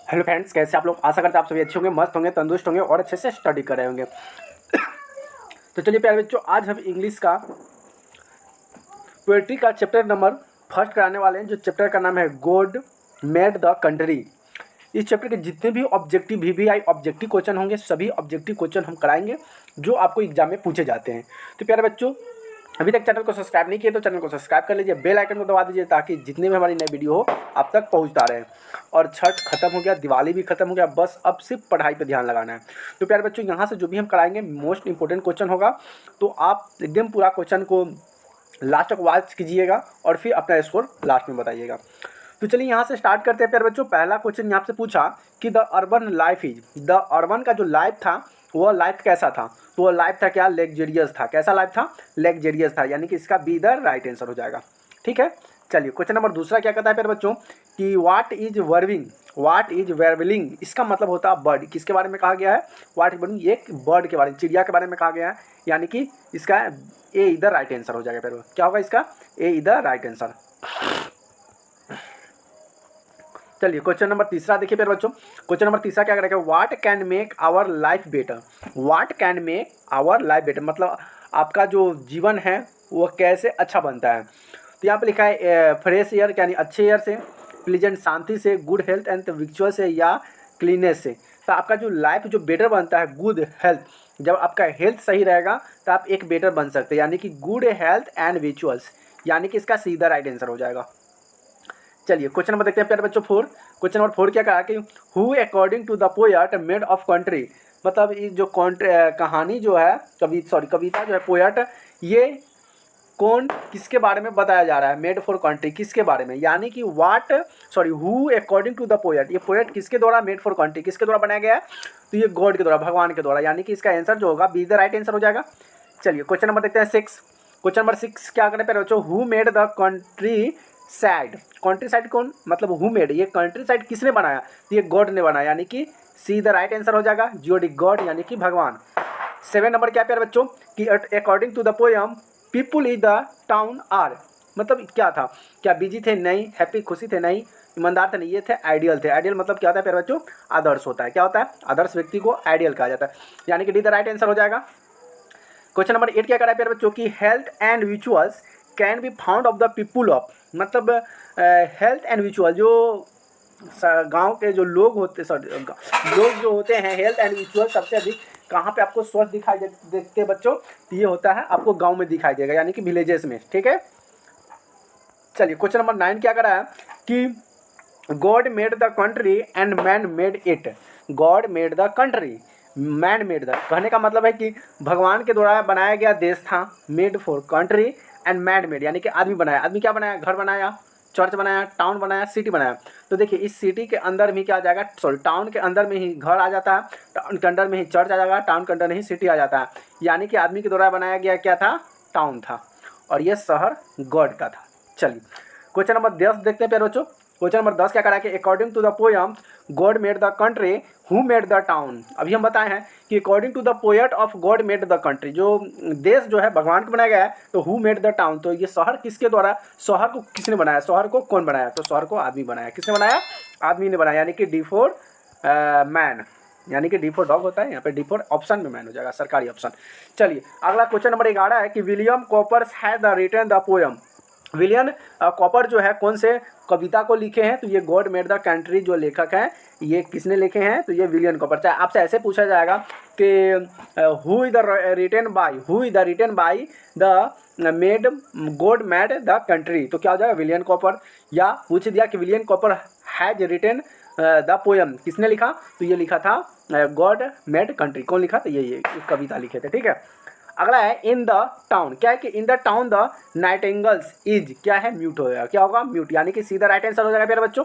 Hello friends, कैसे आप लोग? आशा करते हैं आप सभी अच्छे होंगे, मस्त होंगे, तंदुरुस्त होंगे और अच्छे से स्टडी कर रहे होंगे। तो चलिए प्यारे बच्चों, आज हम इंग्लिश का पोएट्री का चैप्टर नंबर फर्स्ट कराने वाले हैं, जो चैप्टर का नाम है गॉड मेड द कंट्री। इस चैप्टर के जितने भी ऑब्जेक्टिव वीवीआई ऑब्जेक्टिव क्वेश्चन होंगे, सभी ऑब्जेक्टिव क्वेश्चन हम कराएंगे जो आपको एग्जाम में पूछे जाते हैं। तो प्यारे बच्चों, अभी तक चैनल को सब्सक्राइब नहीं किए तो चैनल को सब्सक्राइब कर लीजिए, बेल आइकन को दबा दीजिए ताकि जितने भी हमारी नई वीडियो हो आप तक पहुंचता रहे। और छठ खत्म हो गया, दिवाली भी खत्म हो गया, बस अब सिर्फ पढ़ाई पे ध्यान लगाना है। तो प्यारे बच्चों, यहाँ से जो भी हम कराएंगे मोस्ट इंपॉर्टेंट क्वेश्चन होगा, तो आप एकदम पूरा क्वेश्चन को लास्ट तक वॉच कीजिएगा और फिर अपना स्कोर लास्ट में बताइएगा। तो चलिए यहाँ से स्टार्ट करते हैं प्यारे बच्चों। पहला क्वेश्चन यहाँ से पूछा कि the urban life is, the urban का जो लाइफ था वह लाइफ कैसा था? तो वह लाइफ था क्या? लेग्जेरियस था। कैसा लाइफ था? लेग्जेरियस था, यानी कि इसका बी द राइट आंसर हो जाएगा। ठीक है, चलिए क्वेश्चन नंबर दूसरा क्या कहता है प्यारे बच्चों कि व्हाट इज वर्विंग, व्हाट इज वेरविलिंग, इसका मतलब होता है बर्ड। किसके बारे में कहा गया है? व्हाट इज वर्विंग, एक बर्ड के बारे में, चिड़िया के बारे में कहा गया है, यानी कि इसका ए इधर राइट आंसर हो जाएगा। प्यारे क्या होगा इसका? ए इधर राइट आंसर। चलिए क्वेश्चन नंबर तीसरा देखिए प्यारे बच्चों। क्वेश्चन नंबर तीसरा क्या करेगा? What can make our life better, what can make our life better, मतलब आपका जो जीवन है वो कैसे अच्छा बनता है। तो यहाँ पे लिखा है फ्रेश एयर, यानी अच्छे एयर से, प्लीजेंट शांति से, गुड हेल्थ एंड विचुअल से, या क्लीनेस से। तो आपका जो लाइफ जो बेटर बनता है, गुड हेल्थ, जब आपका हेल्थ सही रहेगा तो आप एक बेटर बन सकते हैं, यानी कि गुड हेल्थ एंड विचुअल्स, यानी कि इसका सीधा राइट आंसर हो जाएगा। चलिए क्वेश्चन नंबर देखते हैं प्यारे बच्चों फोर। क्वेश्चन नंबर फोर क्या कहा कि who according to the poet made of country, मतलब ये जो कहानी जो है, कविता जो है, पोएट, ये कौन किसके बारे में बताया जा रहा है? मेड फॉर कंट्री, किसके बारे में, यानी कि who according to the poet, ये पोएट किसके द्वारा, मेड फॉर कंट्री किसके द्वारा बनाया गया है? तो ये गॉड के द्वारा, भगवान के द्वारा, यानी कि इसका आंसर जो होगा बी द राइट आंसर हो जाएगा। चलिए क्वेश्चन नंबर देखते हैं सिक्स। क्वेश्चन नंबर सिक्स क्या करें प्यारे बच्चों? Who made the country side, country side कौन, मतलब हु मेड, ये कंट्री साइड किसने बनाया? तो ये गॉड ने बनाया, यानी कि सी द राइट आंसर हो जाएगा, जीओडी, गॉड, यानी कि भगवान। 7 नंबर क्या प्यारे बच्चों कि according to the poem people is the town are, मतलब क्या था? क्या बिजी थे? नहीं। हैप्पी, खुशी थे? नहीं। ईमानदार थे? नहीं। ये थे आइडियल थे। आइडियल मतलब क्या होता है प्यारे बच्चों? आदर्श होता है। क्या होता है? आदर्श व्यक्ति को आइडियल कहा जाता है, यानी कि डी द राइट आंसर हो जाएगा। क्वेश्चन नंबर 8 क्या करा है प्यारे बच्चों की health and victuals can be found of the people of, मतलब हेल्थ एंड विचुअल जो गांव के जो लोग होते, लोग जो होते हैं, हेल्थ एंड विचुअल सबसे अधिक कहाँ पे आपको स्वस्थ दिखाई देखते हैं बच्चों? तो ये होता है आपको गांव में दिखाई देगा, यानी कि विलेजेस में। ठीक है, चलिए क्वेश्चन नंबर 9 क्या करा है कि God made the country and man made it, God made the country, man made the, कहने का मतलब है कि भगवान के द्वारा बनाया गया देश था, made for country, and man made, यानी कि आदमी बनाया। आदमी क्या बनाया? घर बनाया, चर्च बनाया, टाउन बनाया, सिटी बनाया। तो देखिए इस सिटी के अंदर में क्या आ जाएगा, टाउन के अंदर में ही घर आ जाता है, टाउन के अंदर में ही चर्च आ जाएगा, टाउन के अंदर में ही सिटी आ जाता है, यानी कि आदमी के द्वारा बनाया गया क्या था? टाउन था, और यह शहर गॉड का था। चलिए क्वेश्चन नंबर 10 देखते हैं प्यारे बच्चों। क्वेश्चन नंबर 10 क्या करा कि according to the poem God made the country who made the town, अभी हम बताए हैं कि according to the poet of God made the country, जो देश जो है भगवान को बनाया गया है, तो हु मेड द टाउन, तो ये शहर किसके द्वारा, शहर को किसने बनाया, शहर को कौन बनाया? तो शहर को आदमी बनाया। किसने बनाया? आदमी ने बनाया, यानी कि डी फॉर मैन, यानी कि डी फॉर डॉग होता है, यहाँ पे डी फॉर ऑप्शन में मैन हो जाएगा, सरकारी ऑप्शन। चलिए अगला क्वेश्चन नंबर 11 है कि William Cowper's has the written the poem, William Cowper जो है कौन से कविता को लिखे हैं? तो ये गॉड मेड द कंट्री जो लेखक हैं, ये किसने लिखे हैं? तो ये विलियम कॉपर। चाहे आपसे ऐसे पूछा जाएगा कि who is the written by, who is the written by the made God made the country, तो क्या हो जाएगा? William Cowper. या पूछ दिया कि William Cowper has written the poem, किसने लिखा? तो ये लिखा था गॉड मेड कंट्री। कौन लिखा? तो ये कविता लिखे थे। ठीक है, अगला है इन द टाउन, क्या है कि in the town the nightingales is, क्या है? म्यूट हो जाएगा। क्या होगा? म्यूट, यानी कि सीधा राइट आंसर हो जाएगा प्यारे बच्चों।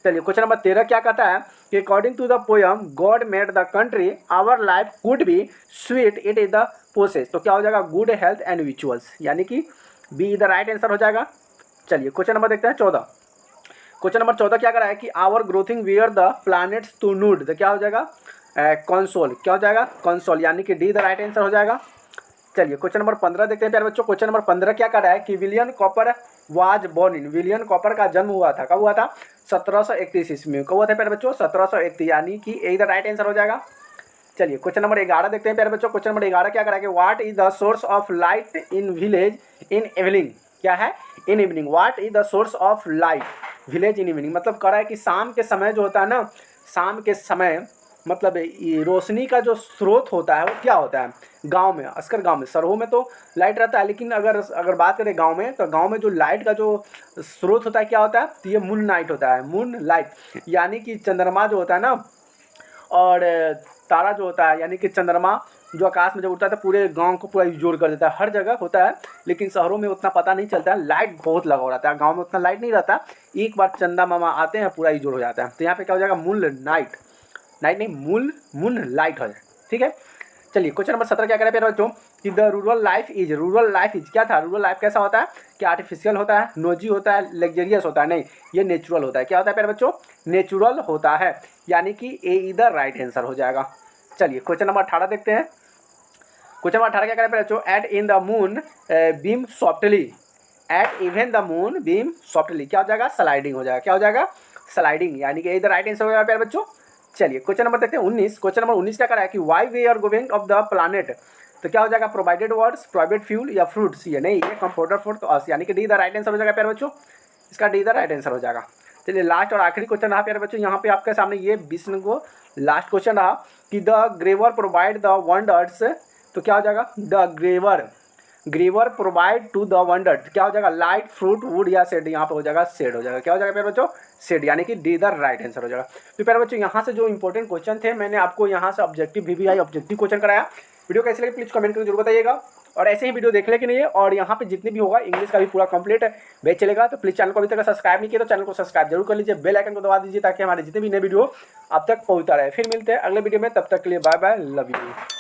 चलिए क्वेश्चन नंबर 13 क्या कहता है कि according to the poem God made the country our life could be sweet it is the process, तो क्या हो जाएगा? गुड हेल्थ एंड विचुअल्स, यानी कि बी द राइट आंसर हो जाएगा। चलिए क्वेश्चन नंबर देखते हैं 14। क्वेश्चन नंबर 14 क्या करा है कि our growthing wear the planets to nude, तो क्या हो जाएगा? कंसोल, क्या हो जाएगा? कंसोल, यानी कि डी द राइट आंसर हो जाएगा। चलिए क्वेश्चन नंबर 15 देखते हैं प्यारे बच्चों। क्वेश्चन नंबर 15 क्या कर रहा है कि William copper was born in, William copper का जन्म हुआ था, कब हुआ था? 1731 ईस्वी में। कब हुआ था प्यारे बच्चों? 1731, यानी कि ए इधर राइट आंसर हो जाएगा। चलिए क्वेश्चन नंबर 11 देखते हैं प्यारे बच्चों। क्वेश्चन नंबर 11 क्या कराएंगे? What is the source of light in village in evening? क्या है? In evening. What is the source of light village in evening, मतलब कह रहा है कि शाम के समय जो होता है ना, शाम के समय मतलब ये रोशनी का जो स्रोत होता है वो क्या होता है? गांव में, अस्कर गांव में, शहरों में तो लाइट रहता है, लेकिन अगर बात करें गांव में, तो गांव में जो लाइट का जो स्रोत होता है क्या होता है? तो ये मून नाइट होता है, मून लाइट, यानी कि चंद्रमा जो होता है ना, और तारा जो होता है, यानी कि चंद्रमा जो आकाश में जब उठता है तो पूरे गांव को पूरा इजोड़ कर देता है। हर जगह होता है, लेकिन शहरों में उतना पता नहीं चलता है, लाइट बहुत लगा रहता है, गांव में उतना लाइट नहीं रहता। एक बार चंदा मामा आते हैं पूरा इजोड़ हो जाता है। तो यहाँ पे क्या हो जाएगा? मून नाइट, नाइट नहीं, मून लाइट हो जाए। ठीक है, चलिए क्वेश्चन नंबर 17 क्या करें प्यारे बच्चों? कि द रूरल लाइफ इज क्या था? रूरल लाइफ कैसा होता है? क्या आर्टिफिशियल होता है, नोजी होता है, लग्जरियस होता है? नहीं, ये नेचुरल होता है। क्या होता है प्यारे बच्चों? नेचुरल होता है, यानी कि ए इधर राइट आंसर हो जाएगा। चलिए क्वेश्चन नंबर 18 देखते हैं। क्वेश्चन नंबर 18 क्या करें प्यारे बच्चों? At in the moon beam softly, at even the moon beam softly, क्या हो जाएगा? स्लाइडिंग हो जाएगा। क्या हो जाएगा? स्लाइडिंग, यानी कि इधर राइट आंसर हो जाएगा प्यारे बच्चों। चलिए क्वेश्चन नंबर देखते हैं 19। क्वेश्चन नंबर 19 क्या करा है? कि why we are going of the planet, तो क्या हो जाएगा? प्रोवाइडेड वर्ड्स, प्राइवेट फ्यूल या फ्रूट्स? ये नहीं, ये कंप्यूटर फूड, तो अस, यानी कि डी द राइट आंसर हो जाएगा प्यारे बच्चों। इसका डी द राइट आंसर हो जाएगा। चलिए लास्ट और आखिरी क्वेश्चन रहा प्यारे बच्चों, यहाँ पे आपके सामने ये 20 को लास्ट क्वेश्चन रहा कि the graver provide the wonders, तो क्या हो जाएगा? The graver provide to the wonder, क्या हो जाएगा? लाइट, फ्रूट, वुड या शेड? यहाँ पे हो जाएगा शेड हो जाएगा। क्या हो जाएगा प्यारे बच्चों? शेड, यानी कि डी द राइट आंसर हो जाएगा। तो प्यारे बच्चों यहाँ से जो इंपॉर्टेंट क्वेश्चन थे, मैंने आपको यहाँ से ऑब्जेक्टिव VVI ऑब्जेक्टिव क्वेश्चन कराया। वीडियो कैसे लगे प्लीज कमेंट करके जरूर बताइएगा, और ऐसे ही वीडियो देख ले कि नहीं है। और यहाँ पे जितनी भी होगा इंग्लिश का भी पूरा कंप्लीट बैच चलेगा, तो प्लीज चैनल को अभी तक सब्सक्राइब नहीं किया तो चैनल को सब्सक्राइब जरूर कर लीजिए, बेल आइकन को दबा दीजिए ताकि हमारे जितने भी नए वीडियो अब तक पहुँचता रहे। फिर मिलते हैं अगले वीडियो में, तब तक के लिए बाय बाय, लव यू।